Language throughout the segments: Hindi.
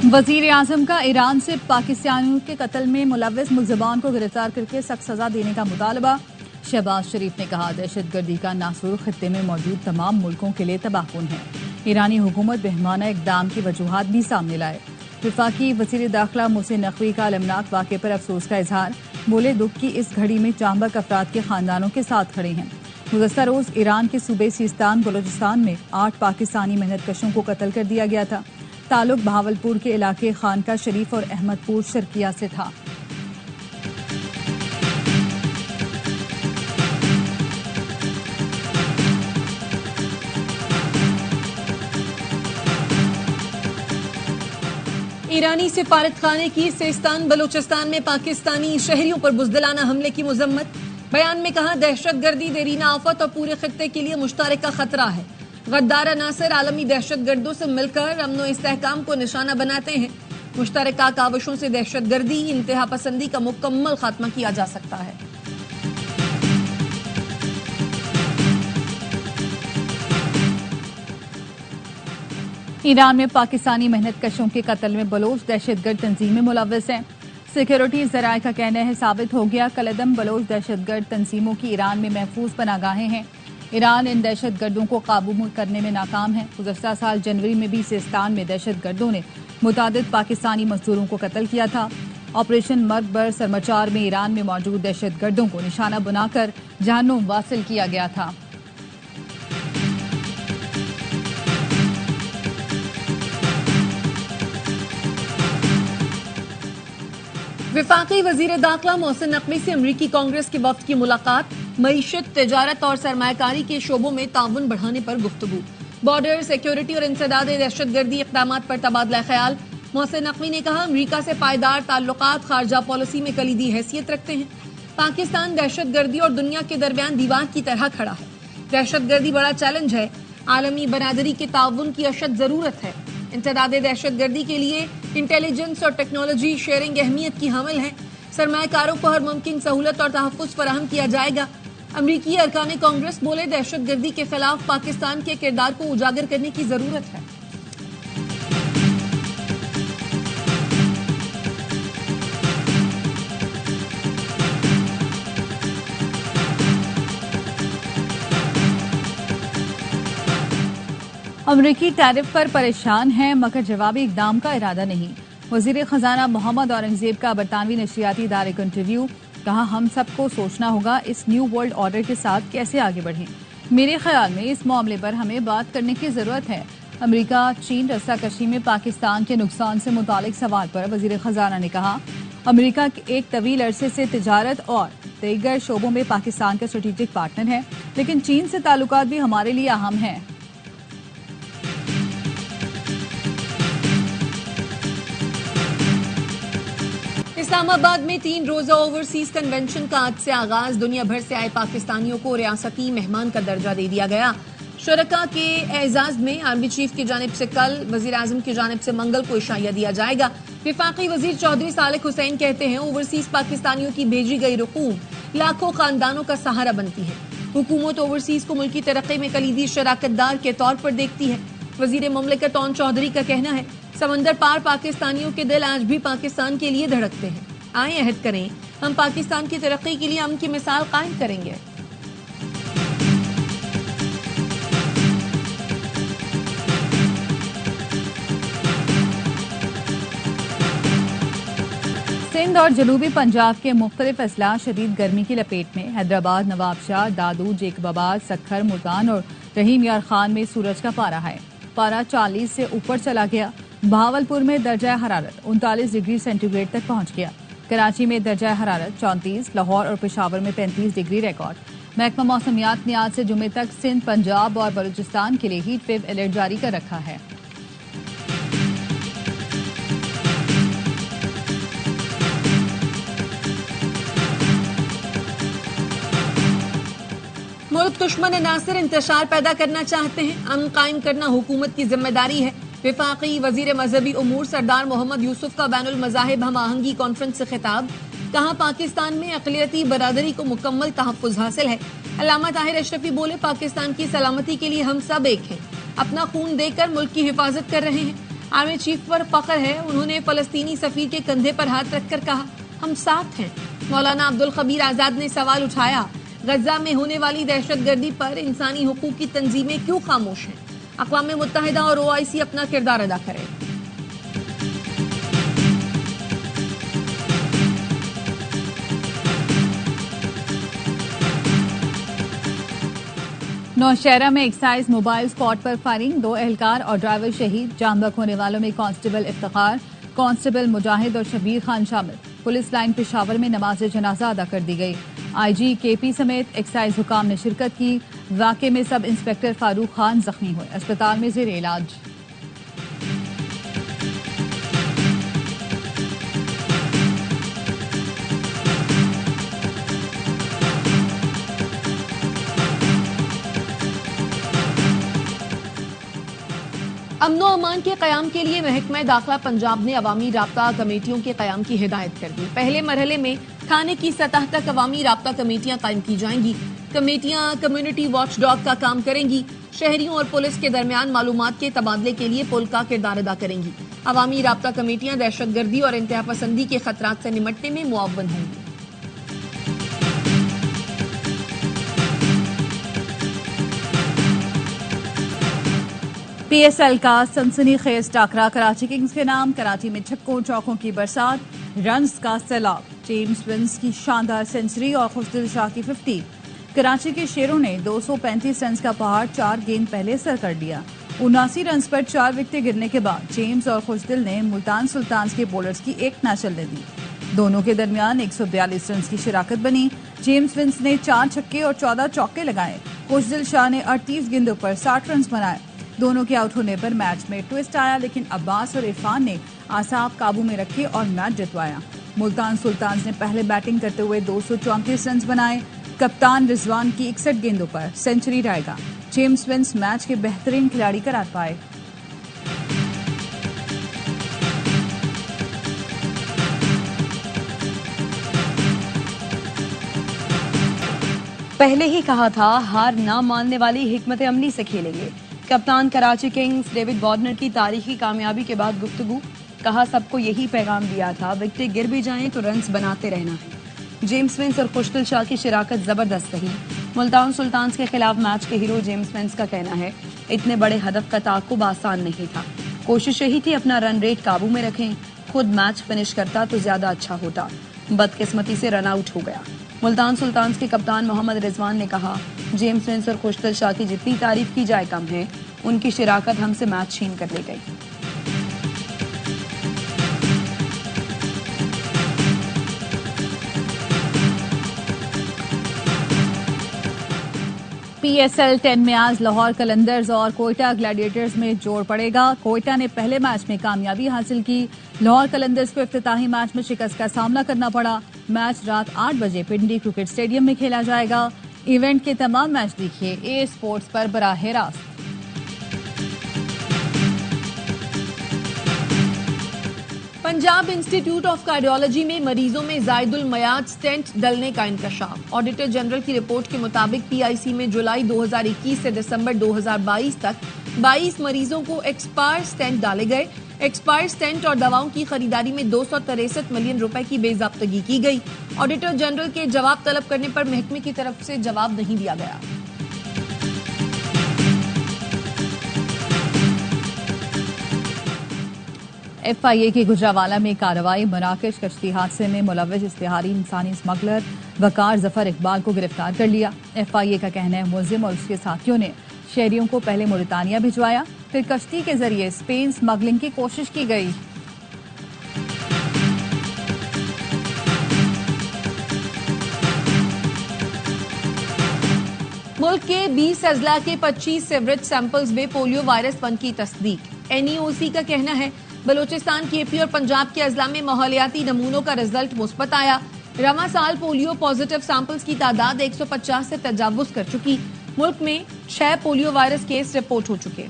वजीर आजम का ईरान से पाकिस्तानियों के कत्ल में मुलव्विस मुल्ज़िमान को गिरफ्तार करके सख्त सजा देने का मुतालबा। शहबाज शरीफ ने कहा, दहशतगर्दी का नासूर खित्ते में मौजूद तमाम मुल्कों के लिए तबाहकुन है। ईरानी हुकूमत बेहमाना इकदाम की वजूहात भी सामने लाए। वफाकी वज़ीर दाखिला मोहसिन नकवी का अलमनाक वाक़े पर अफसोस का इजहार। बोले, दुख की इस घड़ी में जांबक अफराद के खानदानों के साथ खड़े हैं। गुज़श्ता रोज ईरान के सूबे सिस्तान बलोचिस्तान में 8 पाकिस्तानी मेहनतकशों को कत्ल कर दिया गया था। ताल्लुक बहावलपुर के इलाके खानका शरीफ और अहमदपुर शर्किया से था। ईरानी सिफारतखाने की सिस्तान बलोचिस्तान में पाकिस्तानी शहरियों पर बुज़दिलाना हमले की मजम्मत। बयान में कहा, दहशतगर्दी देरीना आफत और पूरे खित्ते के लिए मुश्तरका खतरा है। गद्दार अनासर आलमी दहशतगर्दों से मिलकर अमन और इस्तेहकाम को निशाना बनाते हैं। मुश्तरका काविशों से दहशतगर्दी, इंतहा पसंदी का मुकम्मल खात्मा किया जा सकता है। ईरान में पाकिस्तानी मेहनतकशों के कत्ल में बलोच दहशतगर्द तंजीमें मुलव्विस हैं। सिक्योरिटी जराये का कहना है, साबित हो गया कलदम बलोच दहशतगर्द तंजीमों की ईरान में महफूज पनागाहें हैं। ईरान इन दहशतगर्दों को काबू करने में नाकाम है। गुज़श्ता साल जनवरी में भी सिस्तान में दहशतगर्दों ने मुतादिद पाकिस्तानी मजदूरों को कत्ल किया था। ऑपरेशन मर्ग बर सरमचार में ईरान में मौजूद दहशतगर्दों को निशाना बनाकर जहन्नुम वासिल किया गया था। वफाकी वजीर दाखिला मोहसिन नकवी से अमरीकी कांग्रेस के वफ्द की मुलाकात। मईशत, तिजारत और सरमायाकारी के शोबों में ताउन बढ़ाने पर गुफ्तगू। बॉर्डर सिक्योरिटी और इंसदाद दहशतगर्दी इक़दामात पर तबादला ख्याल। मोहसिन नकवी ने कहा, अमरीका से पायदार ताल्लुकात खारजा पॉलिसी में कलीदी हैसियत रखते हैं। पाकिस्तान दहशतगर्दी और दुनिया के दरमियान दीवार की तरह खड़ा है। दहशतगर्दी बड़ा चैलेंज है। आलमी बरादरी के ताउन की अशद जरूरत है। इंसदाद दहशतगर्दी के लिए इंटेलिजेंस और टेक्नोलॉजी शेयरिंग अहमियत की हामिल है। सरमायाकारों को हर मुमकिन सहूलत और तहफ़्फ़ुज़ फराहम किया जाएगा। अमरीकी अरकान कांग्रेस बोले, दहशतगर्दी के खिलाफ पाकिस्तान के किरदार को उजागर करने की जरूरत है। अमरीकी टैरिफ पर परेशान हैं, मगर जवाबी इकदाम का इरादा नहीं। वजीर खजाना मोहम्मद औरंगजेब का बरतानवी नशरियाती इदारे को इंटरव्यू। कहा, हम सबको सोचना होगा इस न्यू वर्ल्ड ऑर्डर के साथ कैसे आगे बढ़ें। मेरे ख्याल में इस मामले पर हमें बात करने की जरूरत है। अमरीका चीन रस्साकशी में पाकिस्तान के नुकसान से मुतालिक सवाल पर वजीर खजाना ने कहा, अमरीका एक तवील अरसे से तिजारत और दीगर शोबों में पाकिस्तान का स्ट्रेटेजिक पार्टनर है, लेकिन चीन से ताल्लुकात भी हमारे लिए अहम हैं। इस्लामाबाद में 3 रोजा ओवरसीज कन्वेंशन का आज से आगाज। दुनिया भर से आए पाकिस्तानियों को रियासती मेहमान का दर्जा दे दिया गया। शुरका के एजाज में आर्मी चीफ की जानिब से कल, वजीर आजम की जानिब से मंगल को इशाया दिया जाएगा। विफाकी वजीर चौधरी सालिक हुसैन कहते हैं, ओवरसीज पाकिस्तानियों की भेजी गई रकूम लाखों खानदानों का सहारा बनती है। हुकूमत ओवरसीज को मुल्की तरक्की में कलीदी शराकतदार के तौर पर देखती है। वजीर ममलिकत ओन चौधरी का कहना है, समंदर पार पाकिस्तानियों के दिल आज भी पाकिस्तान के लिए धड़कते हैं। आए अहद करें, हम पाकिस्तान की तरक्की के लिए अमन की मिसाल कायम करेंगे। सिंध और जनूबी पंजाब के मुख्तलिफ अजला शदीद गर्मी की लपेट में। हैदराबाद, नवाबशाह, दादू, जेकबाबाद, सक्खर, मुल्तान और रहीम यार खान में सूरज का पारा है। पारा 40 से ऊपर चला गया। बहावलपुर में दर्जा हरारत 39 डिग्री सेंटीग्रेड तक पहुंच गया। कराची में दर्जा हरारत 34, लाहौर और पेशावर में 35 डिग्री रिकॉर्ड। महकमा मौसमियात ने आज से जुमे तक सिंध, पंजाब और बलूचिस्तान के लिए हीट वेव अलर्ट जारी कर रखा है। मुल्क दुश्मन अनासर इंतशार पैदा करना चाहते हैं। अमन कायम करना हुकूमत की जिम्मेदारी है। विफाकी वजीर मजहबी उमूर सरदार मोहम्मद यूसुफ का बैनुल मज़ाहिब हम आहंगी कॉन्फ्रेंस से खिताब। कहा, पाकिस्तान में अक़लियती बरादरी को मुकम्मल तहफ़्फ़ुज़ हासिल है। अल्लामा ताहिर अशरफी बोले, पाकिस्तान की सलामती के लिए हम सब एक हैं। अपना खून देकर मुल्क की हिफाजत कर रहे हैं। आर्मी चीफ पर फख्र है। उन्होंने फलस्तीनी सफीर के कंधे पर हाथ रखकर कहा, हम साथ हैं। मौलाना अब्दुल खबीर आजाद ने सवाल उठाया, गजा में होने वाली दहशतगर्दी पर इंसानी हुकूक की तंजीमें क्यों खामोश हैं? अक़वाम मुत्तहिदा और OIC अपना किरदार अदा करें। नौशहरा में एक्साइज मोबाइल स्पॉट पर फायरिंग, 2 एहलकार और ड्राइवर शहीद। जान बख्श होने वालों में कांस्टेबल इफ्तिखार, कांस्टेबल मुजाहिद और शबीर खान शामिल। पुलिस लाइन पेशावर में नमाज जनाजा अदा कर दी गई। IG KP समेत एक्साइज हुकाम ने शिरकत की। वाक़े में सब इंस्पेक्टर फारूक खान जख्मी हुए, अस्पताल में जेर इलाज। अमनो अमान के कयाम के लिए महकमा दाखिला पंजाब ने अवामी राब्ता कमेटियों के कयाम की हिदायत कर दी। पहले मरहले में थाने की सतह तक अवामी राब्ता कमेटियां कायम की जाएंगी। कमेटियां कम्युनिटी वॉच डॉग का काम करेंगी। शहरियों और पुलिस के दरमियान मालूमात के तबादले के लिए पुल का किरदार अदा करेंगी। अवामी राब्ता कमेटियां दहशतगर्दी और इंतहा पसंदी के खतरात से निमटने में मुआवन होंगी। PSL का सनसनीखेज टाकरा, कराची किंग्स के नाम। कराची में छक्कों चौकों की बरसात, रन्स का सैलाब। जेम्स विंस की शानदार सेंचुरी और खुशदिल शाह की 50। कराची के शेरों ने 235 रन का पहाड़ 4 गेंद पहले सर कर लिया। 79 रन पर 4 विकेटें गिरने के बाद जेम्स और खुशदिल ने मुल्तान सुल्तान्स के बॉलर्स की एक ना चलने दी। दोनों के दरमियान 142 रन की शिराकत बनी। जेम्स विंस ने 4 छक्के और 14 चौके लगाए। खुशदिल शाह ने 38 गेंदों पर 60 रन बनाए। दोनों के आउट होने पर मैच में ट्विस्ट आया, लेकिन अब्बास और इरफान ने आसाब काबू में रखे और मैच जितवाया। मुल्तान सुल्तान्स ने पहले बैटिंग करते हुए 234 रन बनाए। कप्तान रिजवान की 61 गेंदों पर सेंचुरी रहेगा। जेम्स विंस मैच के बेहतरीन खिलाड़ी करार पाए। पहले ही कहा था, हार ना मानने वाली हिकमत अमली से खेलेंगे। कप्तान कराची किंग्स डेविड वार्नर की तारीखी कामयाबी के बाद गुफ्तगू, कहा सबको यही पैगाम दिया था, विकेटें गिर भी जाएं तो रन्स बनाते रहना है। जेम्स विंस और खुशदिल शाह की शिराकत जबरदस्त रही। मुल्तान सुल्तान्स के खिलाफ मैच के हीरो जेम्स विंस का कहना है, इतने बड़े हदफ का ताक़ुब आसान नहीं था। कोशिश यही थी अपना रन रेट काबू में रखें। खुद मैच फिनिश करता तो ज्यादा अच्छा होता, बदकिस्मती से रन आउट हो गया। मुल्तान सुल्तान्स के कप्तान मोहम्मद रिजवान ने कहा, जेम्स विंस और खुशदिल शाह की जितनी तारीफ की जाए कम है। उनकी शिराकत हमसे मैच छीन कर ले गई। PSL 10 में आज लाहौर कलंदर्स और कोयटा ग्लैडिएटर्स में जोड़ पड़ेगा। कोयटा ने पहले मैच में कामयाबी हासिल की। लाहौर कलंदर्स को इफ्तिताही मैच में शिकस्त का सामना करना पड़ा। मैच रात 8 बजे पिंडी क्रिकेट स्टेडियम में खेला जाएगा। इवेंट के तमाम मैच देखिए A स्पोर्ट्स पर बराह रास्त। पंजाब इंस्टीट्यूट ऑफ कार्डियोलॉजी में मरीजों में जायदुल मयाद स्टेंट डलने का इंकशाफ। ऑडिटर जनरल की रिपोर्ट के मुताबिक PIC में जुलाई 2021 से दिसंबर 2022 तक 22 मरीजों को एक्सपायर स्टेंट डाले गए। एक्सपायर स्टेंट और दवाओं की खरीदारी में 263 मिलियन रुपए की बेजाब्तगी की गई। ऑडिटर जनरल के जवाब तलब करने पर महकमे की तरफ से जवाब नहीं दिया गया। FIA की गुजरावाला में कार्रवाई। मराकश कश्ती हादसे में मुलव्विस इश्तिहारी इंसानी स्मगलर वकार जफर इकबाल को गिरफ्तार कर लिया। FIA का कहना है, मुलजिम और उसके साथियों ने शहरियों को पहले मोरितानिया भिजवाया, फिर कश्ती के जरिए स्पेन स्मगलिंग की कोशिश की गई। मुल्क के 20 अजला के 25 सीवरेज सैंपल्स में पोलियो वायरस 1 की तस्दीक। NEOC का कहना है, बलूचिस्तान, KP और पंजाब के अजला में माहौलियाती नमूनों का रिजल्ट मुस्बत आया। रवा साल पोलियो पॉजिटिव सैंपल्स की तादाद 150 से तजावुज कर चुकी। मुल्क में 6 पोलियो वायरस केस रिपोर्ट हो चुके।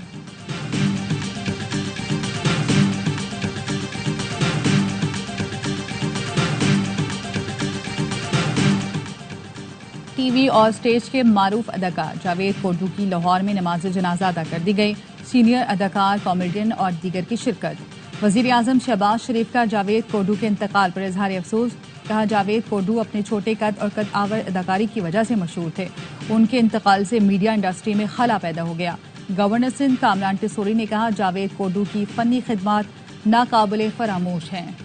टीवी और स्टेज के मारूफ अदाकार जावेद कोटू की लाहौर में नमाज जनाजा अदा कर दी गई। सीनियर अदाकार, कॉमेडियन और दीगर की शिरकत। वजीर आजम शहबाज शरीफ का जावेद कोडू के इंतकाल पर इजहार अफसोस। कहा, जावेद कोडू अपने छोटे कद और कद आवर अदाकारी की वजह से मशहूर थे। उनके इंतकाल से मीडिया इंडस्ट्री में खला पैदा हो गया। गवर्नर सिंध कामरान टिसोरी ने कहा, जावेद कोडू की फनी खिदमत नाकाबिले फरामोश हैं।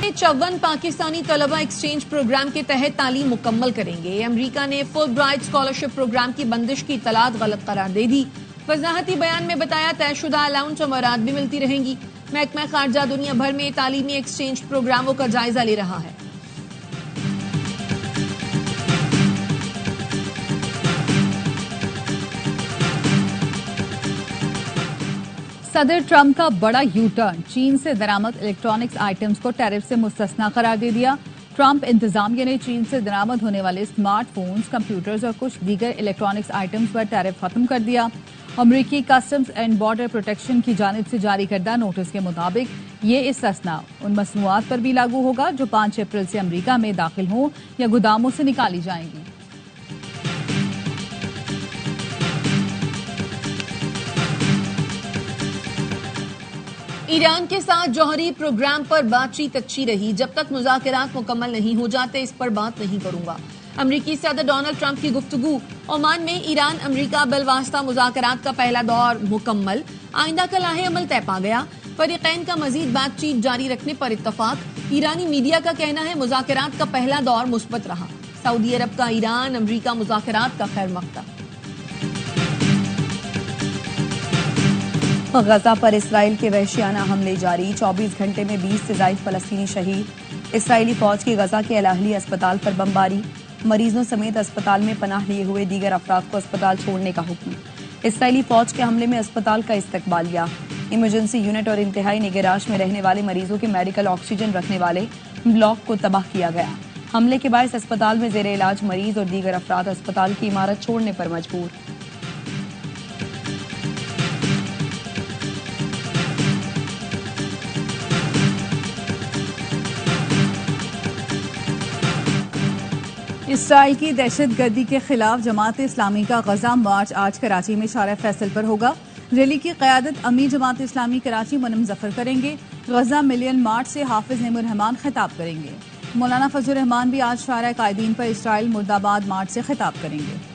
54 पाकिस्तानी तलबा एक्सचेंज प्रोग्राम के तहत तालीम मुकम्मल करेंगे। अमेरिका ने फुल ब्राइट स्कॉलरशिप प्रोग्राम की बंदिश की इतलात गलत करार दे दी। वजाहती बयान में बताया, तयशुदा अलाउंस और मराद भी मिलती रहेंगी। महकमा खारजा दुनिया भर में तालीमी एक्सचेंज प्रोग्रामों का जायजा ले रहा है। सदर ट्रंप का बड़ा यू टर्न, चीन से दरामद इलेक्ट्रॉनिक्स आइटम्स को टैरिफ से मुस्तस्ना करार दे दिया। ट्रंप इंतजामिया ने चीन से दरामद होने वाले स्मार्टफोन्स, कंप्यूटर्स और कुछ दीगर इलेक्ट्रॉनिक्स आइटम्स पर टैरिफ खत्म कर दिया। अमरीकी कस्टम्स एंड बॉर्डर प्रोटेक्शन की जानिब से जारी करदा नोटिस के मुताबिक ये इस्तिस्ना उन मसनूआत पर भी लागू होगा जो 5 अप्रैल से अमरीका में दाखिल हों या गोदामों से निकाली जाएंगी। ईरान के साथ जौहरी प्रोग्राम पर बातचीत अच्छी रही। जब तक मुज़ाकरात मुकम्मल नहीं हो जाते इस पर बात नहीं करूंगा। अमरीकी सदर डोनाल्ड ट्रंप की गुफ्तगू। ओमान में ईरान अमरीका बिलवास्ता मुज़ाकरात का पहला दौर मुकम्मल। आइंदा का लाहे अमल तय पा गया। फरीकैन का मजीद बातचीत जारी रखने पर इत्तफाक। ईरानी मीडिया का कहना है मुज़ाकरात का पहला दौर मुस्बत रहा। सऊदी अरब का ईरान अमरीका मुज़ाकरात का खैर मकदम। गजा पर इसराइल के वहशियाना हमले जारी। 24 घंटे में 20 से ज्यादा फलस्तीनी शहीद। इसराइली फौज की गजा के अल-अहली अस्पताल पर बमबारी। मरीजों समेत अस्पताल में पनाह लिए हुए दीगर अफराद को अस्पताल छोड़ने का हुक्म। इसराइली फौज के हमले में अस्पताल का इस्तकबालिया। इमरजेंसी यूनिट और इंतहाई निगराश में रहने वाले मरीजों के मेडिकल ऑक्सीजन रखने वाले ब्लॉक को तबाह किया गया। हमले के बाद अस्पताल में जेर इलाज मरीज और दीगर अफराद अस्पताल की इमारत छोड़ने पर मजबूर। इसराइल की दहशतगर्दी के खिलाफ जमात इस्लामी का गजा मार्च आज कराची में शारा फैसल पर होगा। रैली की क़यादत अमीर जमात इस्लामी कराची मुनम जफर करेंगे। गजा मिलियन मार्च से हाफिज नईमुर रहमान खिताब करेंगे। मौलाना फजलुर रहमान भी आज शारा कायदीन पर इसराइल मुर्दाबाद मार्च से खिताब करेंगे।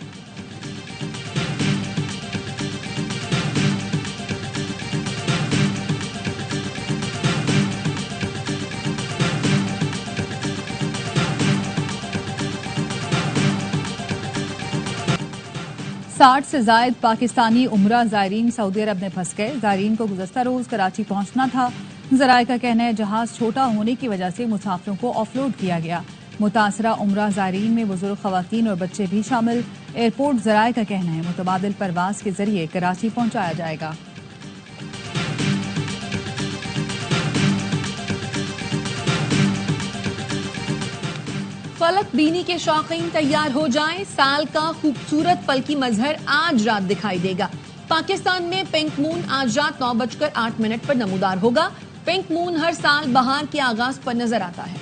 साठ से जायद पाकिस्तानी उमरा ज़ायरीन सऊदी अरब में फंस गए। ज़ायरीन को गुज़श्ता रोज कराची पहुंचना था। ज़राए का कहना है जहाज छोटा होने की वजह से मुसाफिरों को ऑफलोड किया गया। मुतासरा उमरा ज़ायरीन में बुजुर्ग खवातीन और बच्चे भी शामिल। एयरपोर्ट ज़राए का कहना है मुतबादिल परवाज के जरिए कराची पहुंचाया जाएगा। फलक बीनी के शौकीन तैयार हो जाएं। साल का खूबसूरत पल की मजहर आज रात दिखाई देगा। पाकिस्तान में पिंक मून आज रात 9:08 पर नमूदार होगा। पिंक मून हर साल बहार के आगाज पर नजर आता है।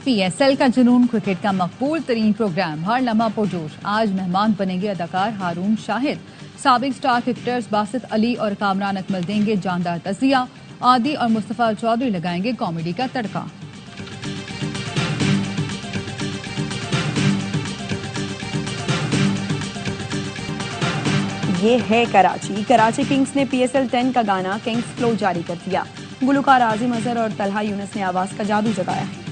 PSL का जुनून, क्रिकेट का मकबूल तरीन प्रोग्राम हर लम्हा पुरजोश। आज मेहमान बनेंगे अदाकार हारून शाहिद। साबिक स्टार क्रिकेटर्स बासित अली और कामरान अकमल देंगे जानदार तज़किया। आदि और मुस्तफा चौधरी लगाएंगे कॉमेडी का तड़का। ये है कराची। कराची किंग्स ने PSL 10 का गाना किंग्स फ्लो जारी कर दिया। गुलकार आजिम अजहर और तलहा यूनुस ने आवाज का जादू जगाया है।